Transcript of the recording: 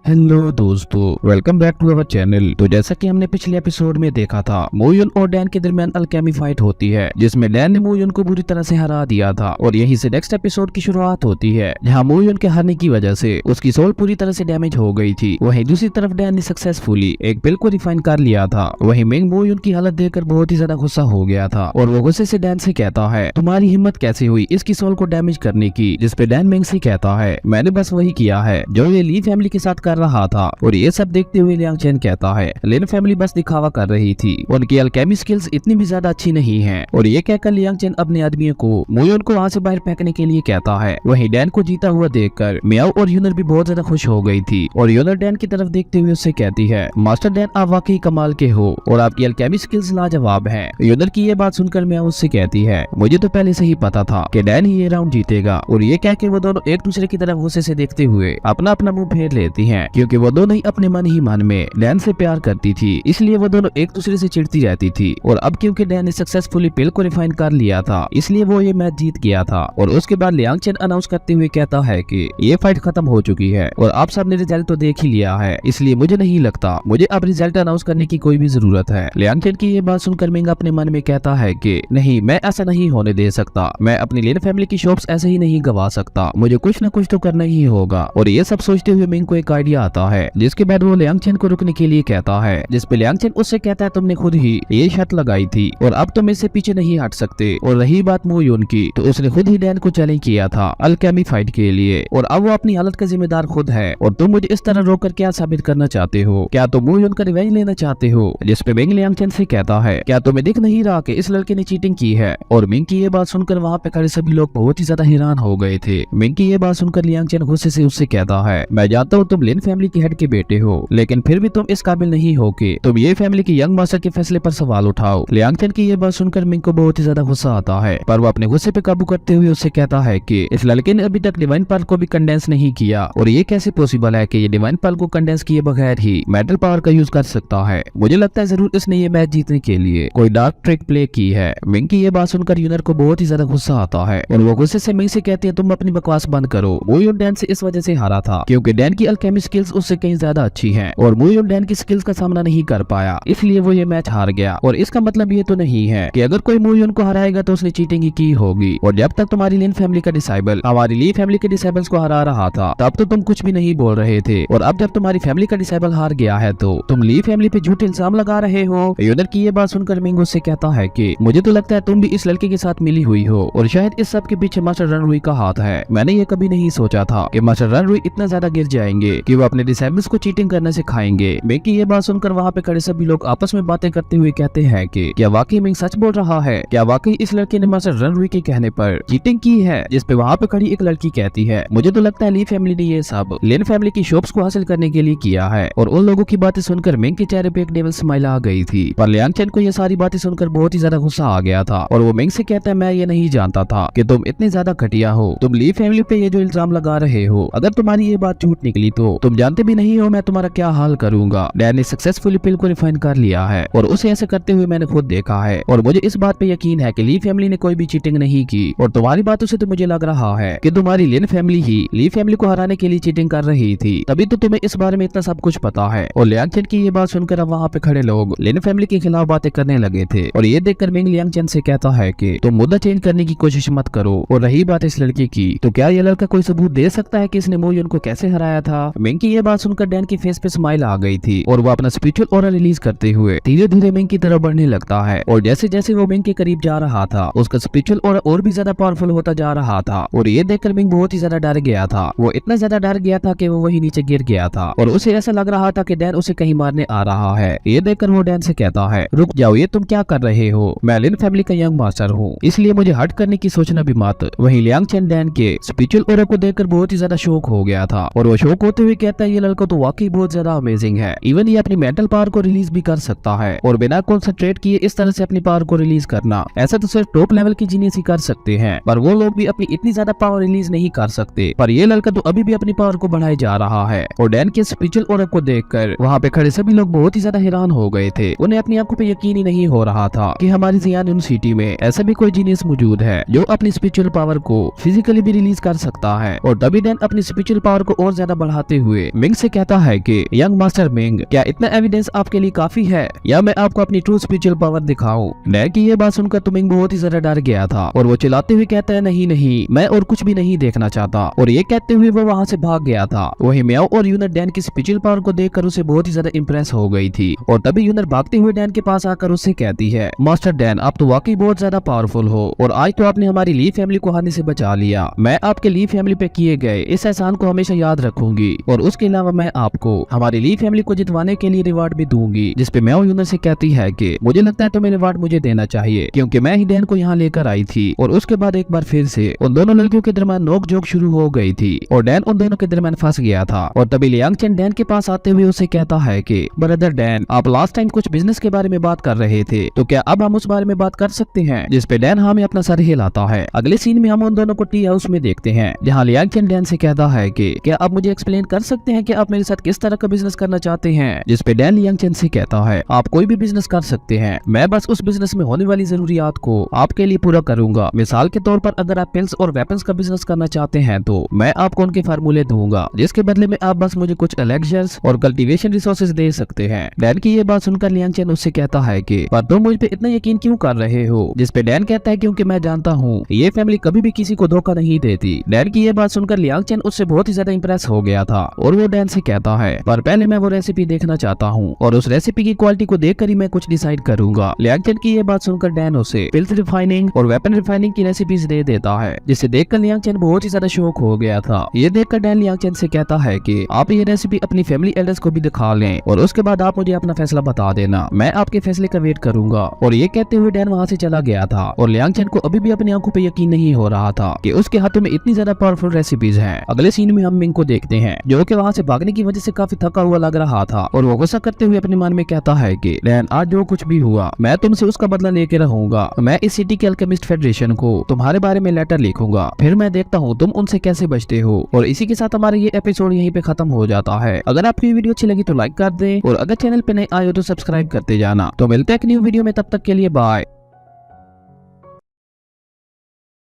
Hello दोस्तों, welcome back to our channel. तो जैसा कि हमने पिछले एपिसोड में देखा था, मोयुन और डैन के दरमियान अल्केमी फाइट होती है जिसमें डैन ने मोयुन को बुरी तरह से हरा दिया था और यहीं से नेक्स्ट एपिसोड की शुरुआत होती है जहां मोयुन के हारने की वजह से उसकी सोल पूरी तरह से डैमेज हो गई थी। वहीं दूसरी तरफ डैन ने सक्सेसफुली एक पिल को रिफाइन कर लिया था। वहीं मिंग मोयुन की हालत देखकर बहुत ही ज्यादा गुस्सा हो गया था और वो गुस्से से डैन से कहता है, तुम्हारी हिम्मत कैसे हुई इसकी सोल को डैमेज करने की। जिसपे डैन मिंग से कहता है, मैंने बस वही किया है जो ये ली फैमिली के साथ कर रहा था। और ये सब देखते हुए लियांग चेन कहता है, लिन फैमिली बस दिखावा कर रही थी, उनकी अल्केमी स्किल्स इतनी भी ज्यादा अच्छी नहीं है। और ये कहकर लियांग चेन अपने आदमियों को मोयुन को वहाँ से बाहर फेंकने के लिए कहता है। वहीं डैन को जीता हुआ देखकर मियाओ और यूनर भी बहुत ज्यादा खुश हो गई थी और यूनर डैन की तरफ देखते हुए उससे कहती है, मास्टर डैन आप वाकई कमाल के हो और आपकी अल्केमी स्किल्स लाजवाब है। यूनर की ये बात सुनकर मियाओ उससे कहती है, मुझे तो पहले से ही पता था कि डैन ही ये राउंड जीतेगा। और ये कहकर वो दोनों एक दूसरे की तरफ गुस्से से देखते हुए अपना अपना मुंह फेर लेती हैं क्योंकि वो दोनों ही अपने मन ही मन में डैन से प्यार करती थी, इसलिए वो दोनों एक दूसरे से चिढ़ती रहती थी। और अब क्योंकि डैन ने सक्सेसफुली पिल को रिफाइन कर लिया था इसलिए वो ये मैच जीत गया था। और उसके बाद लियांग चेन अनाउंस करते हुए कहता है कि ये फाइट खत्म हो चुकी है और आप सबने रिजल्ट तो देख ही लिया है, इसलिए मुझे नहीं लगता मुझे अब रिजल्ट अनाउंस करने की कोई भी जरूरत है। लियांग चेन की ये बात सुनकर मिंग अपने मन में कहता है कि नहीं, मैं ऐसा नहीं होने दे सकता, मैं अपनी लिन फैमिली की शॉप्स ऐसे ही नहीं गवा सकता, मुझे कुछ न कुछ तो करना ही होगा। और ये सब सोचते हुए मिंग को एक आइडिया आता है जिसके बाद वो लियांग चेन को रुकने के लिए कहता है, जिसपे लियांग चेन उससे कहता है, तुमने खुद ही ये शर्त लगाई थी और अब तुम इससे पीछे नहीं हट सकते। और रही बात मोयुन की, तो उसने खुद ही डैन को चैलेंज किया था अल्केमी फाइट के लिए और अब वो अपनी हालत का जिम्मेदार खुद है। और तुम मुझे इस तरह रोककर क्या साबित करना चाहते हो? क्या तुम मोयुन का रिवेंज लेना चाहते हो? जिसपे मिंग लियांग चेन से कहता है, क्या तुम्हें दिख नहीं रहा कि इस लड़के ने चीटिंग की है? और मिंग की ये बात सुनकर वहाँ पे खड़े सभी लोग बहुत ही ज्यादा हैरान हो गए थे। मिंग की ये बात सुनकर लियांग चेन गुस्से से उससे कहता है, मैं जानता हूँ तुम लिन फैमिली के हेड के बेटे हो, लेकिन फिर भी तुम इस काबिल नहीं हो कि तुम ये फैमिली के यंग मास्टर के फैसले पर सवाल उठाओ। लियांग चेन की ये बात सुनकर मिंग को बहुत ही ज्यादा गुस्सा आता है, पर वो अपने गुस्से पे काबू करते हुए उससे कहता है कि इस लड़के ने अभी तक डिवाइन पावर को भी कंडेंस नहीं किया और ये कैसे पॉसिबल है कि ये डिवाइन पावर को कंडेंस किए बगैर ही मेटल पावर का यूज कर सकता है। मुझे लगता है जरूर इसने ये मैच जीतने के लिए कोई डार्क ट्रिक प्ले की है। मिंग की ये बात सुनकर यूनर को बहुत ही ज्यादा गुस्सा आता है और वो गुस्से से मिंग से कहते हैं, तुम अपनी बकवास बंद करो। मोयुन डैन से इस वजह से हारा था क्योंकि डैन की अल्केमी स्किल्स उससे कहीं ज्यादा अच्छी है और मोयुन डैन की स्किल्स का सामना नहीं कर पाया, इसलिए वो ये मैच हार गया। और इसका मतलब ये तो नहीं है कि अगर कोई मोयुन को हराएगा तो उसने चीटिंग ही की होगी। और जब तक तुम्हारी लिन फैमिली का डिसाइबल हमारी ली फैमिली के डिसाइबल्स को हरा रहा था तब तो तुम कुछ भी नहीं बोल रहे थे, और अब जब तुम्हारी फैमिली का डिसाइबल हार गया है तो तुम ली फैमिली पे झूठे इल्जाम लगा रहे हो। यूनर की ये बात सुनकर मिंग उससे कहता है कि मुझे तो लगता है तुम भी इस लड़के के साथ मिली हुई हो और शायद इस सब के पीछे मास्टर रनरुई का हाथ है। मैंने ये कभी नहीं सोचा था कि मास्टर रनरुई इतना ज्यादा गिर जाएंगे कि वो अपने डिसाइबल्स को चीटिंग करने से खाएंगे। मिंग की ये बात सुनकर वहाँ पे खड़े सभी लोग आपस में बातें करते हुए कहते हैं कि क्या वाकई मिंग सच बोल रहा है? क्या वाकई इस लड़के ने मास्टर रनरुई के कहने पर चीटिंग की है? जिसपे वहाँ पे खड़ी एक लड़की कहती है, मुझे तो लगता है ली फैमिली ने ये सब लिन फैमिली की शॉप्स को हासिल करने के लिए किया है। और उन लोगों की बातें सुनकर मिंग के चेहरे पे एक डेविल स्माइल आ गई थी, पर लियांग चेन को ये सारी बातें सुनकर बहुत ही ज्यादा गुस्सा आ गया था और वो मिंग से कहता है, मैं ये नहीं जानता था कि तुम इतने ज्यादा घटिया हो। तुम ली फैमिली पे ये जो इल्जाम लगा रहे हो, अगर तुम्हारी ये बात झूठ निकली तो तुम जानते भी नहीं हो मैं तुम्हारा क्या हाल करूंगा। डैन ने सक्सेसफुली पिल को रिफाइन कर लिया है और उसे ऐसे करते हुए मैंने खुद देखा है और मुझे इस बात पे यकीन है कि ली फैमिली ने कोई भी चीटिंग नहीं की। और तुम्हारी बातों से तो मुझे लग रहा है कि तुम्हारी लिन फैमिली ही ली फैमिली को हराने के लिए चीटिंग कर रही थी, तभी तो तुम्हें इस बारे में इतना सब कुछ पता है। और लियांग चेन की ये बात सुनकर अब वहाँ पे खड़े लोग लिन फैमिली के खिलाफ बातें करने लगे थे और ये देखकर मिंग लियांग चेन से कहता है कि तुम मुद्दा चेंज करने की कोशिश मत करो। और रही बात इस लड़के की, तो क्या ये लड़का कोई सबूत दे सकता है कि इसने मोयुन को कैसे हराया था? मिंग की ये बात सुनकर डैन की फेस पे स्माइल आ गई थी और वो अपना स्पिरिचुअल ऑरा रिलीज करते हुए धीरे धीरे मिंग की तरफ बढ़ने लगता है। और जैसे जैसे वो मिंग के करीब जा रहा था उसका स्पिरिचुअल ऑरा और भी ज्यादा पावरफुल होता जा रहा था और ये देखकर मिंग बहुत ही ज्यादा डर गया था। वो इतना ज्यादा डर गया था कि वो वही नीचे गिर गया था और उसे ऐसा लग रहा था कि डैन उसे कहीं मारने आ रहा है। ये देखकर वो डैन से कहता है, रुक जाओ, ये तुम क्या कर रहे हो? मैं लिन फैमिली का यंग मास्टर हूँ, इसलिए मुझे हट करने की सोचना भी मत। वहीं लियांग चेन डैन के स्पिरिचुअल ऑरा को देखकर बहुत ही ज्यादा शौक हो गया था और वो शौक होते हुए कहता है, ये लड़का तो वाकई बहुत ज्यादा अमेजिंग है, इवन ये अपनी मेंटल पावर को रिलीज भी कर सकता है और बिना कॉन्सेंट्रेट किए इस तरह से अपनी पावर को रिलीज करना, ऐसा तो सिर्फ टॉप लेवल की जीनियस ही कर सकते हैं, पर वो लोग भी अपनी इतनी ज्यादा पावर रिलीज नहीं कर सकते। पर ये लड़का तो अभी भी अपनी पावर को बढ़ाए जा रहा है। और डैन के स्पिरिचुअल ऑरा को देखकर वहाँ पे खड़े सभी लोग बहुत ही ज्यादा हैरान हो गए थे। उन्हें अपनी आंखों पे यकीन ही नहीं हो रहा था कि हमारी जियान यूनिवर्सिटी में ऐसा भी कोई जीनियस मौजूद है जो अपनी स्पिरिचुअल पावर को फिजिकली भी रिलीज कर सकता है। और तभी डैन अपनी स्पिरिचुअल पावर को और ज्यादा बढ़ाते हुए हुए मिंग से कहता है कि यंग मास्टर मिंग, क्या इतना एविडेंस आपके लिए काफी है या मैं आपको अपनी ट्रू स्पिरिचुअल पावर दिखाऊं? डैन की ये बात सुनकर तो मिंग बहुत ही ज्यादा डर गया था और वो चिल्लाते हुए कहता है नहीं नहीं, मैं और कुछ भी नहीं देखना चाहता, और ये कहते हुए वो वहाँ से भाग गया था। वही म्याओ और यूनर डैन की स्पिरिचुअल पावर को देखकर उसे बहुत ही ज्यादा इंप्रेस हो गई थी और तभी यूनर भागते हुए डैन के पास आकर उससे कहती है, मास्टर डैन आप तो वाकई बहुत ज्यादा पावरफुल हो और आज तो आपने हमारी ली फैमिली को हारने से बचा लिया। मैं आपके ली फैमिली पे किए गए इस एहसान को हमेशा याद रखूंगी और उसके अलावा मैं आपको हमारी ली फैमिली को जितवाने के लिए रिवार्ड भी दूंगी। जिसपे म्याओ यूनर से कहती है कि मुझे लगता है तुम्हें रिवार्ड मुझे देना चाहिए क्योंकि मैं ही डैन को यहाँ लेकर आई थी। और उसके बाद एक बार फिर से उन दोनों लड़कियों के दरमियान नोक-झोंक शुरू हो गई थी और डैन उन दोनों के दरमियान फंस गया था। और तभी लियांग चेन डैन के पास आते हुए उसे कहता है कि ब्रदर डैन, आप लास्ट टाइम कुछ बिजनेस के बारे में बात कर रहे थे, तो क्या अब हम उस बारे में बात कर सकते हैं? जिसपे डैन हाँ में अपना सर हिलाता है। अगले सीन में हम उन दोनों को टी हाउस में देखते हैं जहाँ लियांग चेन डैन से कहता है कि क्या आप मुझे एक्सप्लेन कर सकते हैं कि आप मेरे साथ किस तरह का बिजनेस करना चाहते हैं? जिसपे डैन लियांग चेन से कहता है, आप कोई भी बिजनेस कर सकते हैं, मैं बस उस बिजनेस में होने वाली जरूरियात को आपके लिए पूरा करूंगा। मिसाल के तौर पर अगर आप पिल्स और वेपन्स का बिजनेस करना चाहते हैं तो मैं आपको उनके फार्मूले दूंगा, जिसके बदले में आप बस मुझे कुछ एलेक्जर्स और कल्टीवेशन रिसोर्सेज दे सकते हैं। डैन की ये बात सुनकर लियांग चेन उससे कहता है कि पर तुम मुझ पे इतना यकीन क्यों कर रहे हो? जिसपे डैन कहता है क्योंकि मैं जानता हूँ ये फैमिली कभी भी किसी को धोखा नहीं देती। डैन की ये बात सुनकर लियांग चेन उससे बहुत ही ज्यादा इंप्रेस हो गया था और वो डैन से कहता है, पर पहले मैं वो रेसिपी देखना चाहता हूँ और उस रेसिपी की क्वालिटी को देखकर ही मैं कुछ डिसाइड करूंगा। लियांग चेन की ये बात सुनकर डैन उसे पिल्स रिफाइनिंग और वेपन रिफाइनिंग की रेसिपीज दे देता है, जिसे देखकर लियांग चेन बहुत ही ज्यादा शौक हो गया था। ये देखकर डैन लियांग चेन से कहता है कि आप ये रेसिपी अपनी फैमिली एल्डर्स को भी दिखा लें और उसके बाद आप मुझे अपना फैसला बता देना, मैं आपके फैसले का वेट करूंगा। और ये कहते हुए डैन वहाँ से चला गया था और लियांग चेन को अभी भी अपनी आंखों पे यकीन नहीं हो रहा था कि उसके हाथों में इतनी ज्यादा पावरफुल रेसिपीज हैं। अगले सीन में हम मिंग को देखते हैं जो कि वहाँ से भागने की वजह से काफी थका हुआ लग रहा था और वो गुस्सा करते हुए अपने मन में कहता है कि डैन, आज जो कुछ भी हुआ मैं तुमसे उसका बदला लेके रहूंगा। मैं इस सिटी के अल्केमिस्ट फेडरेशन को तुम्हारे बारे में लेटर लिखूंगा, फिर मैं देखता हूँ तुम उनसे कैसे बचते हो। और इसी के साथ हमारा ये एपिसोड यहीं पे खत्म हो जाता है। अगर आपको ये वीडियो अच्छी लगी तो लाइक कर दें और अगर चैनल पे नए आए हो तो सब्सक्राइब करते जाना। तो मिलते हैं एक न्यू वीडियो में, तब तक के लिए बाय।